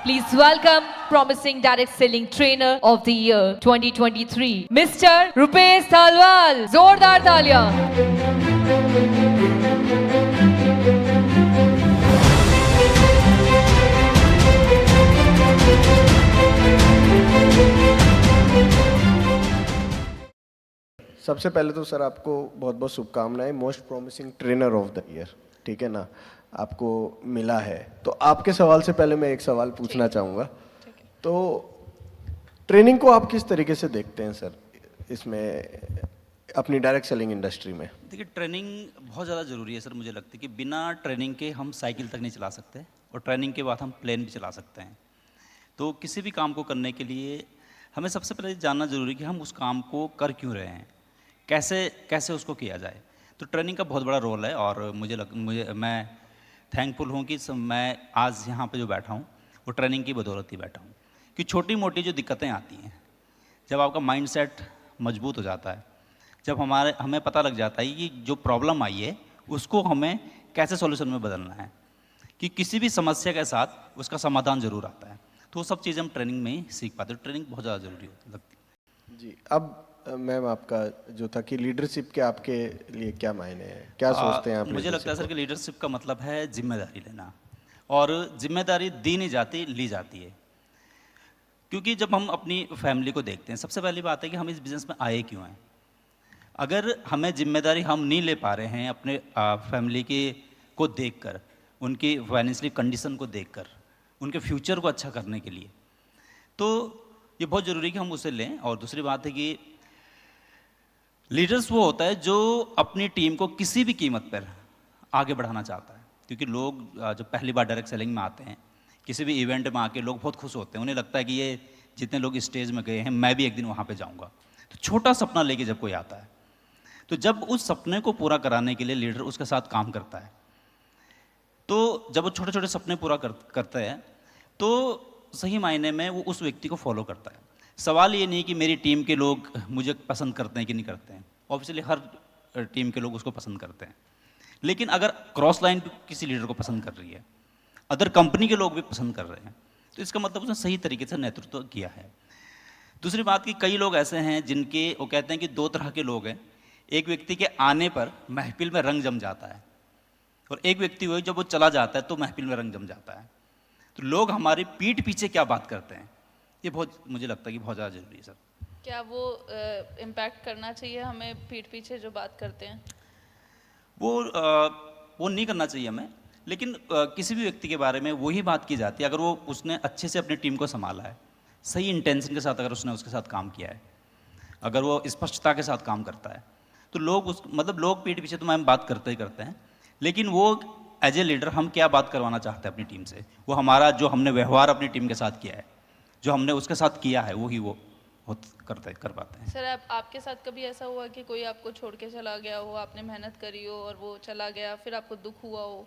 Please welcome promising direct selling trainer of the year 2023, Mr. Rupesh Talwal. जोरदार तालियां. सबसे पहले तो सर आपको बहुत बहुत शुभकामनाएं, most promising trainer of the year, ठीक है ना, आपको मिला है। तो आपके सवाल से पहले मैं एक सवाल पूछना चाहूँगा। तो ट्रेनिंग को आप किस तरीके से देखते हैं सर, इसमें अपनी डायरेक्ट सेलिंग इंडस्ट्री में? देखिए, ट्रेनिंग बहुत ज़्यादा ज़रूरी है सर। मुझे लगता है कि बिना ट्रेनिंग के हम साइकिल तक नहीं चला सकते, और ट्रेनिंग के बाद हम प्लेन भी चला सकते हैं। तो किसी भी काम को करने के लिए हमें सबसे पहले जानना ज़रूरी है कि हम उस काम को कर क्यों रहे हैं, कैसे उसको किया जाए। तो ट्रेनिंग का बहुत बड़ा रोल है, और मैं थैंकफुल हूँ कि मैं आज यहाँ पे जो बैठा हूँ वो ट्रेनिंग की बदौलत ही बैठा हूँ। कि छोटी मोटी जो दिक्कतें आती हैं, जब आपका माइंडसेट मजबूत हो जाता है, जब हमें पता लग जाता है कि जो प्रॉब्लम आई है उसको हमें कैसे सॉल्यूशन में बदलना है, कि किसी भी समस्या के साथ उसका समाधान ज़रूर आता है। तो वो सब चीज़ें हम ट्रेनिंग में ही सीख पाते हैं। ट्रेनिंग बहुत ज़्यादा ज़रूरी लगती है जी। अब मैम, आपका जो था कि लीडरशिप के आपके लिए क्या मायने हैं, क्या सोचते हैं आप? मुझे लगता है सर कि लीडरशिप का मतलब है जिम्मेदारी लेना, और जिम्मेदारी दी नहीं जाती, ली जाती है। क्योंकि जब हम अपनी फैमिली को देखते हैं, सबसे पहली बात है कि हम इस बिज़नेस में आए क्यों हैं। अगर हमें जिम्मेदारी हम नहीं ले पा रहे हैं अपने फैमिली को देखकर, उनकी फाइनेंशियली कंडीशन को देखकर, उनके फ्यूचर को अच्छा करने के लिए, तो ये बहुत ज़रूरी है कि हम उसे लें। और दूसरी बात है कि लीडर्स वो होता है जो अपनी टीम को किसी भी कीमत पर आगे बढ़ाना चाहता है। क्योंकि लोग जो पहली बार डायरेक्ट सेलिंग में आते हैं, किसी भी इवेंट में आके लोग बहुत खुश होते हैं, उन्हें लगता है कि ये जितने लोग स्टेज में गए हैं मैं भी एक दिन वहाँ पे जाऊँगा। तो छोटा सपना लेके जब कोई आता है, तो जब उस सपने को पूरा कराने के लिए लीडर उसके साथ काम करता है, तो जब वो छोटे छोटे सपने पूरा करते हैं, तो सही मायने में वो उस व्यक्ति को फॉलो करता है। सवाल ये नहीं कि मेरी टीम के लोग मुझे पसंद करते हैं कि नहीं करते हैं, ऑब्वियसली हर टीम के लोग उसको पसंद करते हैं। लेकिन अगर क्रॉस लाइन किसी लीडर को पसंद कर रही है, अदर कंपनी के लोग भी पसंद कर रहे हैं, तो इसका मतलब उसने सही तरीके से नेतृत्व किया है। दूसरी बात कि कई लोग ऐसे हैं जिनके, वो कहते हैं कि दो तरह के लोग हैं। एक व्यक्ति के आने पर महफिल में रंग जम जाता है, और एक व्यक्ति हुए जब वो चला जाता है तो महफिल में रंग जम जाता है। तो लोग हमारी पीठ पीछे क्या बात करते हैं, ये बहुत, मुझे लगता है कि बहुत ज़्यादा ज़रूरी है सर। क्या वो इम्पैक्ट करना चाहिए हमें, पीठ पीछे जो बात करते हैं वो नहीं करना चाहिए हमें। लेकिन किसी भी व्यक्ति के बारे में वही बात की जाती है अगर वो उसने अच्छे से अपनी टीम को संभाला है, सही इंटेंशन के साथ अगर उसने उसके साथ काम किया है, अगर वो स्पष्टता के साथ काम करता है, तो लोग लोग पीठ पीछे तो मैम बात करते ही करते हैं, लेकिन वो एज ए लीडर हम क्या बात करवाना चाहते हैं अपनी टीम से, वो हमारा जो हमने व्यवहार अपनी टीम के साथ किया है, जो हमने उसके साथ किया है, वही वो कर पाते हैं। सर, आपके साथ कभी ऐसा हुआ कि कोई आपको छोड़ के चला गया हो, आपने मेहनत करी हो और वो चला गया, फिर आपको दुख हुआ हो,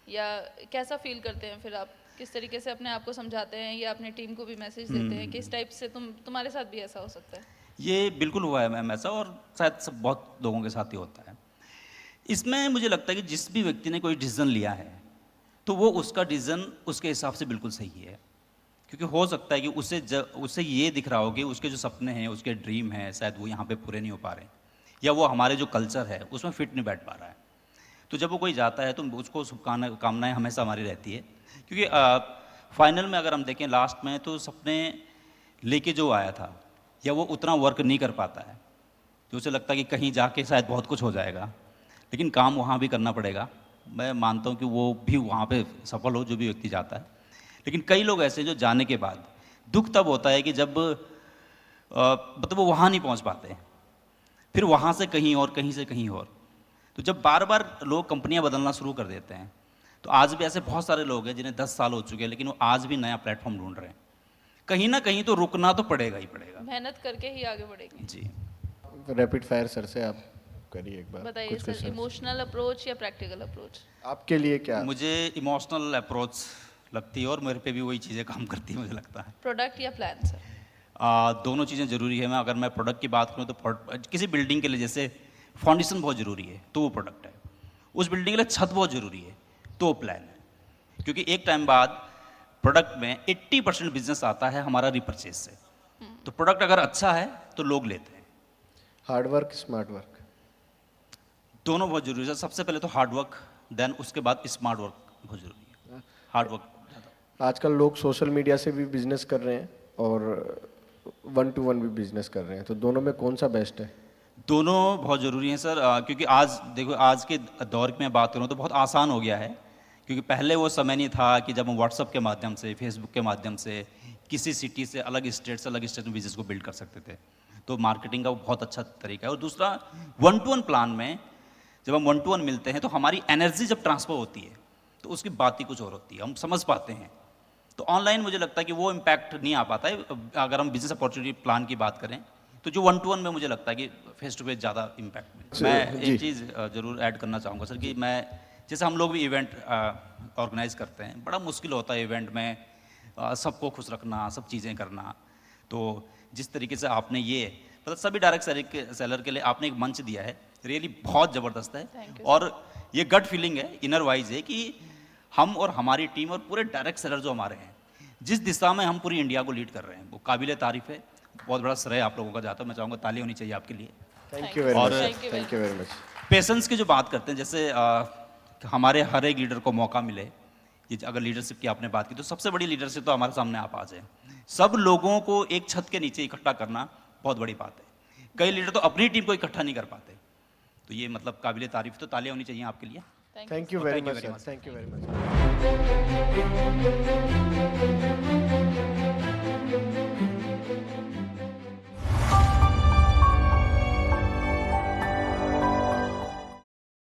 या कैसा फील करते हैं फिर आप, किस तरीके से अपने आप को समझाते हैं या अपनी टीम को भी मैसेज देते हैं कि इस टाइप से तुम्हारे साथ भी ऐसा हो सकता है? ये बिल्कुल हुआ है मैम ऐसा, और शायद सब बहुत लोगों के साथ ही होता है। इसमें मुझे लगता है कि जिस भी व्यक्ति ने कोई डिसीजन लिया है, तो वो उसका डिसीजन उसके हिसाब से बिल्कुल सही है। क्योंकि हो सकता है कि उससे ये दिख रहा हो कि उसके जो सपने हैं, उसके ड्रीम हैं, शायद वो यहाँ पे पूरे नहीं हो पा रहे, या वो हमारे जो कल्चर है उसमें फिट नहीं बैठ पा रहा है। तो जब वो कोई जाता है तो उसको शुभकामनाएं हमेशा हमारी रहती है। क्योंकि फाइनल में अगर हम देखें लास्ट में, तो सपने लेके जो आया था, या वो उतना वर्क नहीं कर पाता है, तो उसे लगता है कि कहीं जाके शायद बहुत कुछ हो जाएगा, लेकिन काम वहाँ भी करना पड़ेगा। मैं मानता हूँ कि वो भी वहाँ पे सफल हो, जो भी व्यक्ति जाता है। लेकिन कई लोग ऐसे जो जाने के बाद दुख तब होता है कि जब मतलब वो वहाँ नहीं पहुँच पाते, फिर वहाँ से कहीं और, कहीं से कहीं और। तो जब बार बार लोग कंपनियां बदलना शुरू कर देते हैं, तो आज भी ऐसे बहुत सारे लोग हैं जिन्हें 10 साल हो चुके हैं, लेकिन वो आज भी नया प्लेटफॉर्म ढूंढ रहे हैं। कहीं ना कहीं तो रुकना तो पड़ेगा ही पड़ेगा, मेहनत करके ही आगे बढ़ेंगे। जी। रैपिड फायर सर से आप करिए एक बार। बताइए सर, इमोशनल अप्रोच या प्रैक्टिकल अप्रोच? आपके लिए क्या? मुझे इमोशनल अप्रोच लगती है, और मेरे पे भी वही चीज़ें काम करती है, मुझे लगता है। प्रोडक्ट या प्लान सर? दोनों चीज़ें ज़रूरी है। अगर मैं प्रोडक्ट की बात करूँ तो किसी बिल्डिंग के लिए जैसे फाउंडेशन बहुत ज़रूरी है, तो वो प्रोडक्ट है। उस बिल्डिंग के लिए छत बहुत ज़रूरी है, तो प्लान है। क्योंकि एक टाइम बाद प्रोडक्ट में 80% बिजनेस आता है हमारा रिपर्चेज से। तो प्रोडक्ट अगर अच्छा है तो लोग लेते हैं। Hard work, smart work. दोनों बहुत जरूरी है। सबसे पहले तो हार्ड वर्क, देन उसके बाद स्मार्ट वर्क बहुत जरूरी है। हार्ड वर्क ज़्यादा। आजकल लोग सोशल मीडिया से भी बिजनेस कर रहे हैं और 1-to-1 भी बिजनेस कर रहे हैं, तो दोनों में कौन सा बेस्ट है? दोनों बहुत ज़रूरी हैं सर, क्योंकि आज देखो, आज के दौर में बात करूँ तो बहुत आसान हो गया है। क्योंकि पहले वो समय नहीं था कि जब हम व्हाट्सअप के माध्यम से, फेसबुक के माध्यम से किसी सिटी से अलग स्टेट में बिजनेस को बिल्ड कर सकते थे। तो मार्केटिंग का वो बहुत अच्छा तरीका है। और दूसरा, 1-to-1 प्लान में जब हम 1-to-1 मिलते हैं तो हमारी एनर्जी जब ट्रांसफर होती है तो उसकी बात ही कुछ और होती है, हम समझ पाते हैं। तो ऑनलाइन मुझे लगता है कि वो इम्पैक्ट नहीं आ पाता है। अगर हम बिजनेस अपॉर्चुनिटी प्लान की बात करें तो जो 1-to-1 में मुझे लगता है कि फेस टू फेस ज़्यादा इम्पैक्ट मिलता है। मैं जी। एक चीज़ ज़रूर ऐड करना चाहूँगा सर, कि मैं, जैसे हम लोग भी इवेंट ऑर्गेनाइज करते हैं, बड़ा मुश्किल होता है इवेंट में सबको खुश रखना, सब चीज़ें करना। तो जिस तरीके से आपने ये, मतलब सभी डायरेक्ट सेलर के लिए आपने एक मंच दिया है, रियली बहुत ज़बरदस्त है। और ये गट फीलिंग है, इनर वाइज है, कि हम और हमारी टीम और पूरे डायरेक्ट सेलर जो हमारे हैं, जिस दिशा में हम पूरी इंडिया को लीड कर रहे हैं, वो काबिल तारीफ है। बहुत बड़ा श्रेय आप लोगों का जाता है। मैं चाहूँगा ताली होनी चाहिए आपके लिए। थैंक यू वेरी और much, thank you very much. Patience की जो बात करते हैं, जैसे हमारे हर एक लीडर को मौका मिले, कि अगर लीडरशिप की आपने बात की, तो सबसे बड़ी लीडरशिप तो हमारे सामने आप आ जाए। सब लोगों को एक छत के नीचे इकट्ठा करना बहुत बड़ी बात है। कई लीडर तो अपनी टीम को इकट्ठा नहीं कर पाते। तो ये मतलब काबिल तारीफ, तो तालियां होनी चाहिए आपके लिए। Thank you very Thank you much very sir, much. Thank you very much.